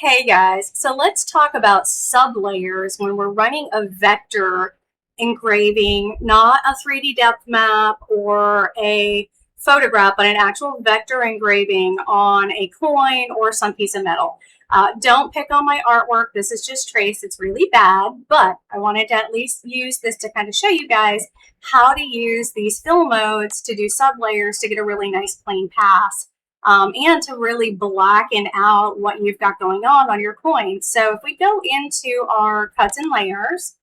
Hey guys, so let's talk about sublayers when we're running a vector engraving, not a 3D depth map or a photograph, but an actual vector engraving on a coin or some piece of metal. Don't pick on my artwork. This is just traced. It's really bad, but I wanted to at least use this to kind of show you guys how to use these fill modes to do sublayers to get a really nice plain pass. And to really blacken out what you've got going on your coins. So if we go into our cuts and layers,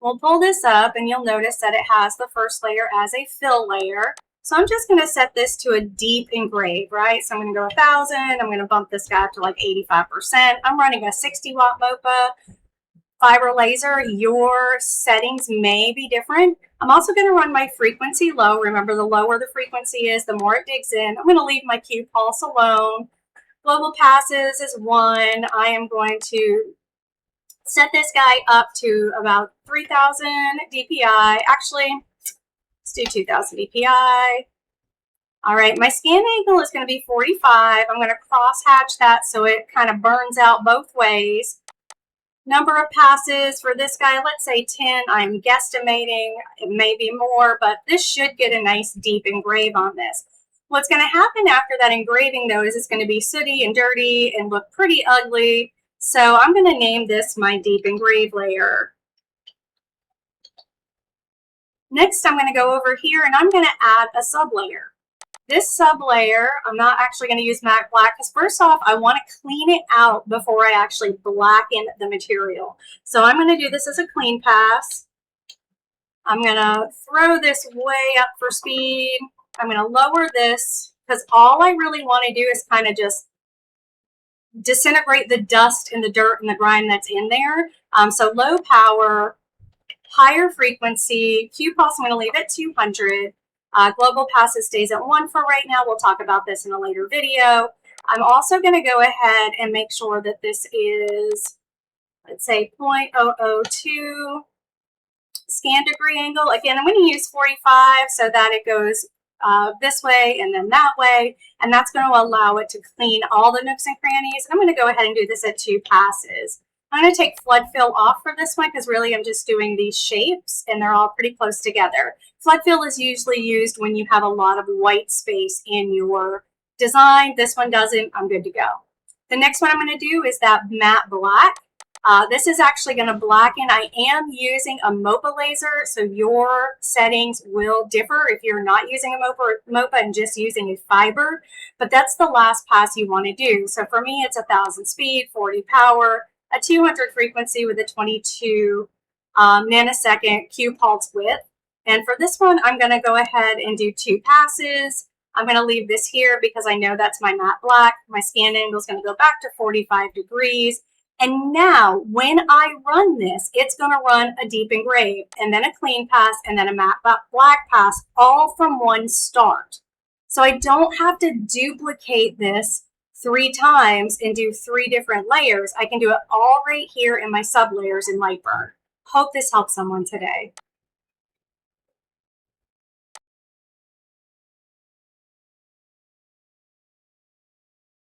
we'll pull this up and you'll notice that it has the first layer as a fill layer. So I'm just going to set this to a deep engrave, right? So I'm going to go 1,000. I'm going to bump this guy up to like 85%. I'm running a 60-watt MOPA fiber laser. Your settings may be different. I'm also going to run my frequency low. Remember, the lower the frequency is, the more it digs in. I'm going to leave my Q pulse alone. Global passes is 1. I am going to set this guy up to about 3,000 DPI. Actually, let's do 2,000 DPI. All right, my scan angle is going to be 45. I'm going to cross hatch that so it kind of burns out both ways. Number of passes for this guy, let's say 10. I'm guesstimating. It may be more, but this should get a nice deep engrave on this. What's going to happen after that engraving, though, is it's going to be sooty and dirty and look pretty ugly. So I'm going to name this my deep engrave layer. Next, I'm going to go over here and I'm going to add a sublayer. This sublayer, I'm not actually going to use matte black because first off, I want to clean it out before I actually blacken the material. So I'm going to do this as a clean pass. I'm going to throw this way up for speed. I'm going to lower this because all I really want to do is kind of just disintegrate the dust and the dirt and the grime that's in there. So low power, higher frequency, Q pulse, I'm going to leave at 200. Global passes stays at 1 for right now. We'll talk about this in a later video. I'm also going to go ahead and make sure that this is, let's say, 0.002 scan degree angle. Again, I'm going to use 45 so that it goes this way and then that way. And that's going to allow it to clean all the nooks and crannies. I'm going to go ahead and do this at 2 passes. I'm going to take flood fill off for this one because really I'm just doing these shapes and they're all pretty close together. Flood fill is usually used when you have a lot of white space in your design. This one doesn't. I'm good to go. The next one I'm going to do is that matte black. This is actually going to blacken. I am using a MOPA laser, so your settings will differ if you're not using a MOPA and just using a fiber. But that's the last pass you want to do. So for me, it's 1,000 speed, 40 power, a 200 frequency with a 22 nanosecond Q pulse width. And for this one, I'm going to go ahead and do 2 passes. I'm going to leave this here because I know that's my matte black. My scan angle is going to go back to 45 degrees. And now when I run this, it's going to run a deep engrave and then a clean pass and then a matte black pass, all from one start. So I don't have to duplicate this 3 times and do 3 different layers. I can do it all right here in my sub layers in Lightburn. Hope this helps someone today.